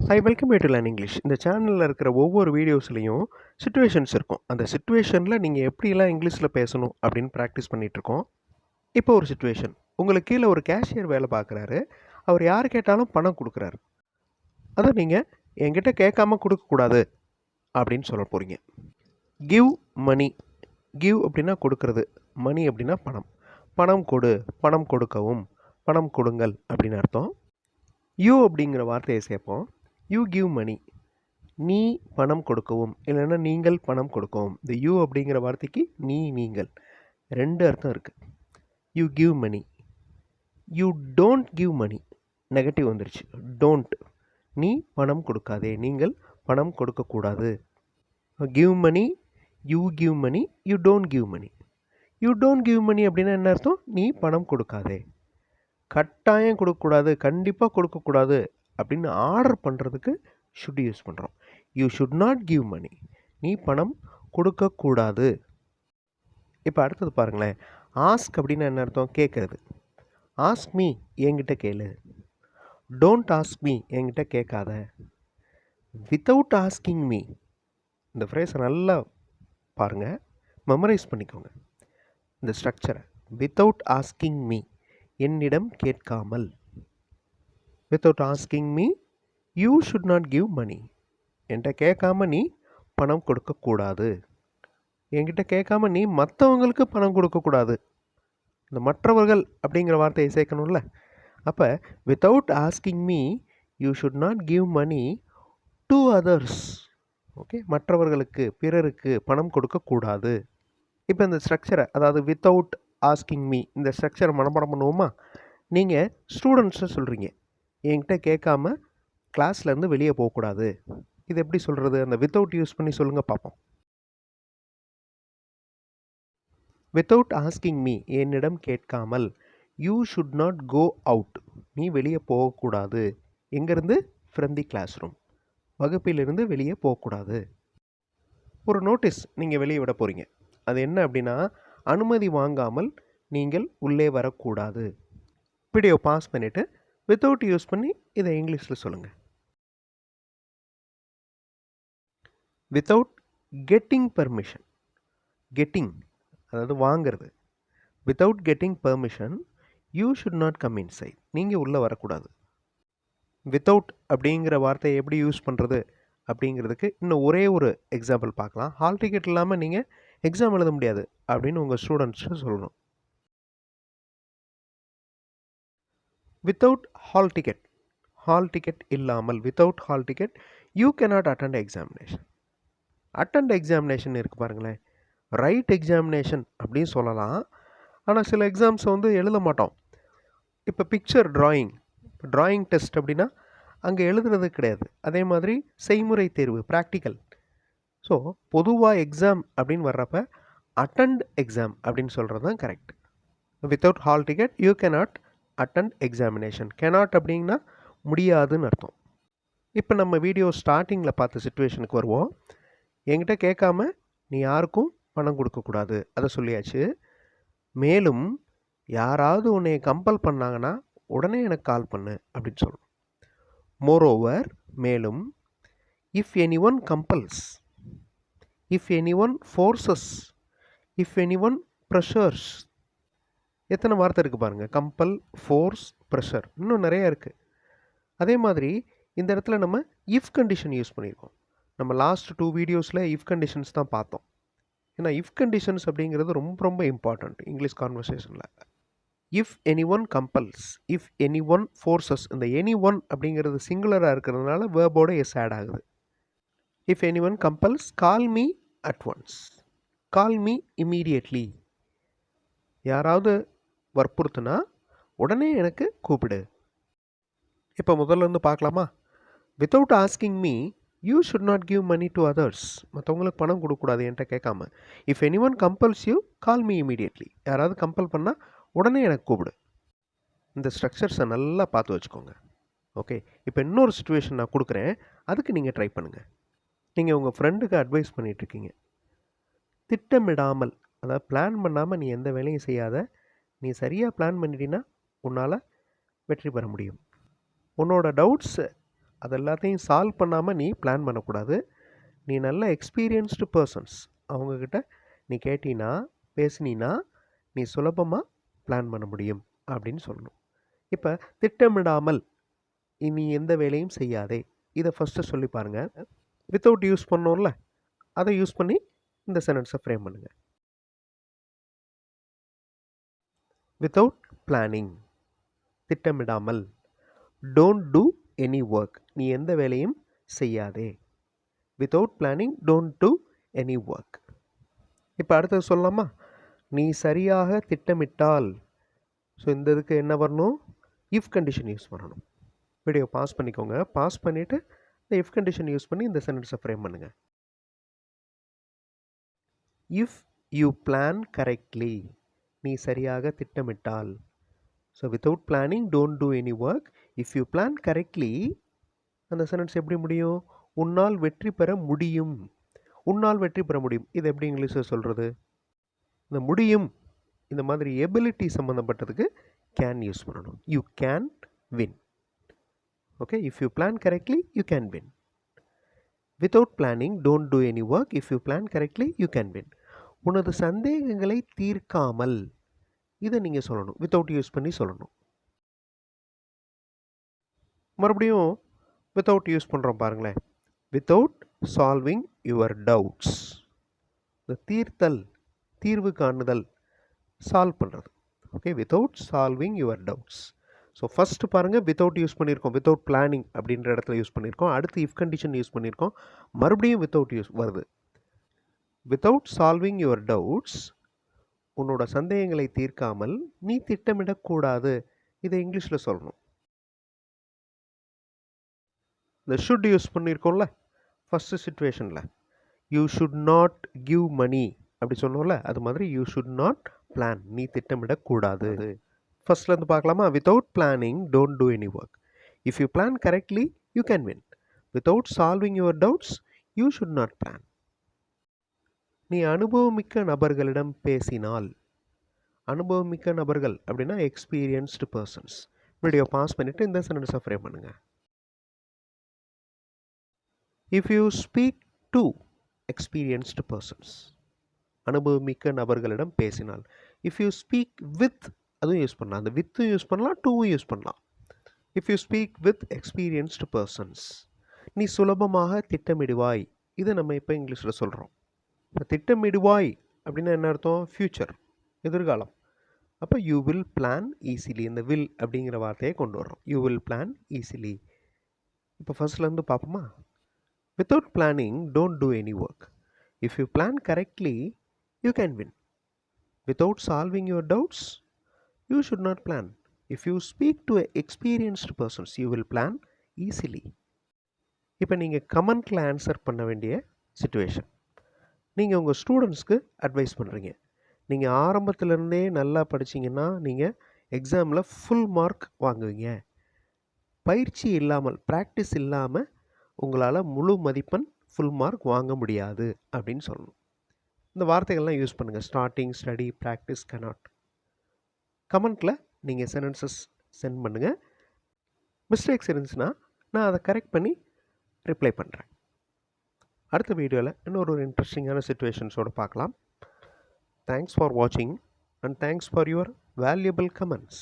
I welcome you to learn English. இந்த சேனலில் இருக்கிற ஒவ்வொரு வீடியோஸ்லேயும் சிச்சுவேஷன்ஸ் இருக்கும். அந்த சிச்சுவேஷனில் நீங்கள் எப்படிலாம் இங்கிலீஷில் பேசணும் அப்படின்னு ப்ராக்டிஸ் பண்ணிகிட்ருக்கோம். இப்போ ஒரு சிச்சுவேஷன். உங்களுக்கு கீழே ஒரு கேஷியர் வேலை பார்க்குறாரு. அவர் யார் கேட்டாலும் பணம் கொடுக்குறாரு. அதை நீங்கள் என்கிட்ட கேட்காம கொடுக்கக்கூடாது அப்படின்னு சொல்ல போகிறீங்க. Give money. கிவ் அப்படின்னா கொடுக்கறது, மணி அப்படின்னா பணம். பணம் கொடு, பணம் கொடுக்கவும், பணம் கொடுங்கள் அப்படின்னு அர்த்தம். யூ அப்படிங்கிற வார்த்தையை சேர்ப்போம். You give money. நீ பணம் கொடுக்கவும், இல்லைன்னா நீங்கள் பணம் கொடுக்கவும். இந்த யூ அப்படிங்கிற வார்த்தைக்கு நீ, நீங்கள் ரெண்டு அர்த்தம் இருக்குது. You give money. You don't give money. Negative வந்துருச்சு. டோன்ட். நீ பணம் கொடுக்காதே, நீங்கள் பணம் கொடுக்கக்கூடாது. Give money, you give money, you don't give money. You don't give money அப்படின்னா என்ன அர்த்தம்? நீ பணம் கொடுக்காதே. கட்டாயம் கொடுக்கக்கூடாது, கண்டிப்பாக கொடுக்கக்கூடாது அப்படின்னு ஆர்டர் பண்ணுறதுக்கு ஷுட் யூஸ் பண்ணுறோம். You should not give money. நீ பணம் கொடுக்கக்கூடாது. இப்போ அடுத்தது பாருங்களேன். ஆஸ்க் அப்படின்னா என்ன அர்த்தம்? கேட்குறது. ஆஸ்க் மீ, என்கிட்ட கேளு. டோன்ட் ஆஸ்க் மீ, என்கிட்ட கேட்காத. Without asking me. இந்த ஃப்ரேஸை நல்லா பாருங்கள், மெமரைஸ் பண்ணிக்கோங்க இந்த ஸ்ட்ரக்சரை. வித்தவுட் ஆஸ்கிங் மீ, என்னிடம் கேட்காமல். Without asking me you should not give money. என்கிட்ட கேட்காம நீ பணம் கொடுக்கக்கூடாது. என்கிட்ட கேட்காம நீ மற்றவங்களுக்கு பணம் கொடுக்கக்கூடாது. இந்த மற்றவர்கள் அப்படிங்கிற வார்த்தையை சேர்க்கணும்ல. அப்போ without asking me you should not give money to others. Okay, மற்றவர்களுக்கு, பிறருக்கு பணம் கொடுக்கக்கூடாது. இப்போ இந்த ஸ்ட்ரக்சரை, அதாவது வித்தவுட் ஆஸ்கிங் மீ, இந்த ஸ்ட்ரக்சரை மனப்பாடம் பண்ணுவோமா? நீங்கள் ஸ்டூடெண்ட்ஸை சொல்கிறீங்க, என்கிட்ட கேட்காம கிளாஸ்லேருந்து வெளியே போகக்கூடாது. இது எப்படி சொல்கிறது? அந்த வித்தவுட் யூஸ் பண்ணி சொல்லுங்கள் பார்ப்போம். வித்தவுட் ஆஸ்கிங் மீ, என்னிடம் கேட்காமல். You should not go out. நீ வெளியே போகக்கூடாது. எங்கேருந்து? From the classroom. வகுப்பிலிருந்து வெளியே போகக்கூடாது. ஒரு நோட்டீஸ் நீங்கள் வெளியே விட போகிறீங்க. அது என்ன அப்படின்னா, அனுமதி வாங்காமல் நீங்கள் உள்ளே வரக்கூடாது. வீடியோ பாஸ் பண்ணிவிட்டு வித்தவுட் யூஸ் பண்ணி இதை இங்கிலீஷில் சொல்லுங்கள். Without getting permission. கெட்டிங் அதாவது வாங்கிறது. Without getting permission you should not come inside. நீங்கள் உள்ளே வரக்கூடாது. வித்தவுட் அப்படிங்கிற வார்த்தையை எப்படி யூஸ் பண்ணுறது அப்படிங்கிறதுக்கு இன்னும் ஒரே ஒரு எக்ஸாம்பிள் பார்க்கலாம். ஹால் டிக்கெட் இல்லாமல் நீங்கள் எக்ஸாம் எழுத முடியாது அப்படின்னு உங்கள் ஸ்டூடெண்ட்ஸு சொல்லணும். Without hall ticket. Hall ticket இல்லாமல், without hall ticket you cannot attend examination. Attend examination இருக்குது பாருங்களேன். ரைட் எக்ஸாமினேஷன் அப்படின்னு சொல்லலாம். ஆனால் சில எக்ஸாம்ஸை வந்து எழுத மாட்டோம். இப்போ பிக்சர் ட்ராயிங் டெஸ்ட் அப்படின்னா அங்கே எழுதுறது கிடையாது. அதே மாதிரி செய்முறை தேர்வு, ப்ராக்டிக்கல். ஸோ பொதுவாக எக்ஸாம் அப்படின்னு வர்றப்ப அட்டெண்ட் எக்ஸாம் அப்படின்னு சொல்கிறது தான் correct. Without hall ticket you cannot attend examination. Cannot அப்படின்னா முடியாதுன்னு அர்த்தம். இப்போ நம்ம வீடியோ ஸ்டார்டிங்கில் பார்த்த சிச்சுவேஷனுக்கு வருவோம். என்கிட்ட கேட்காம நீ யாருக்கும் பணம் கொடுக்கக்கூடாது, அதை சொல்லியாச்சு. மேலும் யாராவது உன்னை கம்பல் பண்ணாங்கன்னா உடனே எனக்கு கால் பண்ணு அப்படின்னு சொல்லணும். மோரோவர், மேலும், if any one compels, if any one forces, if any one pressures. எத்தனை வார்த்தை இருக்குது பாருங்கள். கம்பல், ஃபோர்ஸ், ப்ரெஷர், இன்னும் நிறையா இருக்குது. அதே மாதிரி இந்த இடத்துல நம்ம இஃப் கண்டிஷன் யூஸ் பண்ணியிருக்கோம். நம்ம லாஸ்ட் 2 வீடியோஸில் இஃப் கண்டிஷன்ஸ் தான் பார்த்தோம். ஏன்னா இஃப் கண்டிஷன்ஸ் அப்படிங்கிறது ரொம்ப ரொம்ப இம்பார்ட்டண்ட் இங்கிலீஷ் கான்வர்சேஷனில். If any one compels, if any one forces. இந்த எனி ஒன் அப்படிங்கிறது சிங்குலராக இருக்கிறதுனால வேர்போட எஸ் ஆட் ஆகுது. If any one compels, call me at once, call me immediately. யாராவது வற்புறுத்துனா உடனே எனக்கு கூப்பிடு. இப்போ முதல்ல இருந்து பார்க்கலாமா? Without asking me you should not give money to others. மற்றவங்களுக்கு பணம் கொடுக்கக்கூடாது என்கிட்ட கேட்காம. If any one compels you, call me immediately. யாராவது கம்பல் பண்ணால் உடனே எனக்கு கூப்பிடு. இந்த ஸ்ட்ரக்சர்ஸை நல்லா பார்த்து வச்சுக்கோங்க. ஓகே, இப்போ இன்னொரு சுச்சுவேஷன் நான் கொடுக்குறேன், அதுக்கு நீங்கள் ட்ரை பண்ணுங்கள். நீங்கள் உங்கள் ஃப்ரெண்டுக்கு அட்வைஸ் பண்ணிகிட்ருக்கீங்க. திட்டமிடாமல், அதாவது பிளான் பண்ணாமல் நீ எந்த வேலையும் செய்யாத. நீ சரியாக பிளான் பண்ணிட்டீன்னா உன்னால் வெற்றி பெற முடியும். உன்னோட டவுட்ஸ் அது எல்லாத்தையும் சால்வ் பண்ணாமல் நீ பிளான் பண்ணக்கூடாது. நீ நல்ல எக்ஸ்பீரியன்ஸ்டு பர்சன்ஸ் அவங்கக்கிட்ட நீ கேட்டீன்னா பேசினீன்னா நீ சுலபமாக பிளான் பண்ண முடியும் அப்படின்னு சொல்லணும். இப்போ திட்டமிடாமல் இனி எந்த வேலையும் செய்யாதே, இதை ஃபஸ்ட்டு சொல்லி பாருங்கள். வித்தவுட் யூஸ் பண்ணோம்ல, அதை யூஸ் பண்ணி இந்த சென்டென்ஸை ஃப்ரேம் பண்ணுங்கள். வித்தவுட் பிளானிங், திட்டமிடாமல். டோன்ட் டூ எனி ஒர்க், நீ எந்த வேலையும் செய்யாதே. Without planning don't do any work. இப்போ அடுத்தது சொல்லலாமா? நீ சரியாக திட்டமிட்டால். ஸோ இந்த இதுக்கு என்ன வரணும்? இஃப் கண்டிஷன் யூஸ் பண்ணணும். வீடியோ பாஸ் பண்ணிக்கோங்க. பாஸ் பண்ணிவிட்டு இந்த இஃப் கண்டிஷன் யூஸ் பண்ணி இந்த சென்டென்ஸை ஃப்ரேம் பண்ணுங்கள். இஃப் யூ பிளான் கரெக்ட்லி, நீ சரியாக திட்டமிட்டால். So without planning don't do any work. If you plan correctly, அந்த சென்டென்ஸ் எப்படி முடியும்? உன்னால் வெற்றி பெற முடியும். உன்னால் வெற்றி பெற முடியும். இது எப்படி இங்கிலீஷில் சொல்கிறது? இந்த முடியும் இந்த மாதிரி எபிலிட்டி சம்மந்தப்பட்டதுக்கு கேன் யூஸ் பண்ணணும். You can win. Okay, if you plan correctly you can win. Without planning don't do any work. If you plan correctly you can win. உனது சந்தேகங்களை தீர்க்காமல், இதை நீங்கள் சொல்லணும். வித்தவுட் யூஸ் பண்ணி சொல்லணும். மறுபடியும் வித்தவுட் யூஸ் பண்ணுறோம் பாருங்களேன். Without solving your doubts. இந்த தீர்த்தல், தீர்வு காணுதல், சால்வ் பண்ணுறது. Okay, without solving your doubts. So first பாருங்கள், வித்தவுட் யூஸ் பண்ணியிருக்கோம். வித்தவுட் பிளானிங் அப்படின்ற இடத்துல யூஸ் பண்ணியிருக்கோம். அடுத்து இஃப் கண்டிஷன் யூஸ் பண்ணியிருக்கோம். மறுபடியும் வித்தவுட் யூஸ் வருது. வித்தவுட் சால்விங் யுவர் டவுட்ஸ், உன்னோட சந்தேகங்களை தீர்க்காமல் நீ திட்டமிடக்கூடாது. இதை இங்கிலீஷில் சொல்லணும். இந்த ஷுட் யூஸ் பண்ணியிருக்கோம்ல ஃபஸ்ட்டு சிச்சுவேஷனில். You should not give money அப்படி சொன்னோம்ல, அது மாதிரி யூ ஷுட் நாட் பிளான், நீ திட்டமிடக்கூடாது. ஃபர்ஸ்ட்லேருந்து பார்க்கலாமா? Without planning don't do any work. If you plan correctly you can win. Without solving your doubts you should not plan. நீ அனுபவமிக்க நபர்களிடம் பேசினால். அனுபவமிக்க நபர்கள் அப்படின்னா எக்ஸ்பீரியன்ஸ்டு பர்சன்ஸ். வீடியோ பாஸ் பண்ணிவிட்டு இந்த சென்டென்ஸை ஃப்ரேம் பண்ணுங்கள். If you speak to experienced persons, அனுபவமிக்க நபர்களிடம் பேசினால். இஃப் யூ ஸ்பீக் வித், அதுவும் யூஸ் பண்ணலாம். அந்த வித்தும் யூஸ் பண்ணலாம், டூவும் யூஸ் பண்ணலாம். If you speak with experienced persons, நீ சுலபமாக திட்டமிடுவாய். இதை நம்ம இப்போ இங்கிலீஷில் சொல்கிறோம். இப்போ திட்டமிடுவாய் அப்படின்னா என்ன அர்த்தம்? ஃப்யூச்சர், எதிர்காலம். அப்போ யூ வில் பிளான் ஈஸிலி. இந்த வில் அப்படிங்கிற வார்த்தையை கொண்டு வர்றோம். You will plan easily. இப்போ ஃபர்ஸ்ட்லேருந்து பார்ப்போமா? Without planning don't do any work. If you plan correctly you can win. Without solving your doubts you should not plan. If you speak to experienced persons, you will plan easily. இப்போ நீங்கள் கமெண்ட்டில் answer பண்ண வேண்டிய situation. நீங்கள் உங்கள் ஸ்டூடெண்ட்ஸ்க்கு advice பண்ணுறீங்க. நீங்கள் ஆரம்பத்துலேருந்தே நல்லா படிச்சிங்கன்னா நீங்கள் எக்ஸாமில் ஃபுல் மார்க் வாங்குவீங்க. பயிற்சி இல்லாமல், ப்ராக்டிஸ் இல்லாமல் உங்களால் முழு மதிப்பெண் ஃபுல் மார்க் வாங்க முடியாது அப்படின்னு சொல்லணும். இந்த வார்த்தைகள்லாம் யூஸ் பண்ணுங்கள். Starting, study, practice, cannot. கமெண்ட்டில் நீங்கள் சென்டென்சஸ் சென்ட் பண்ணுங்கள். மிஸ்டேக்ஸ் இருந்துச்சுன்னா நான் அதை கரெக்ட் பண்ணி ரிப்ளை பண்ணுறேன். அடுத்த வீடியோவில் இன்னொரு இன்ட்ரெஸ்டிங்கான சிச்சுவேஷன்ஸோடு பார்க்கலாம். தேங்க்ஸ் ஃபார் வாட்சிங் and thanks for your valuable comments.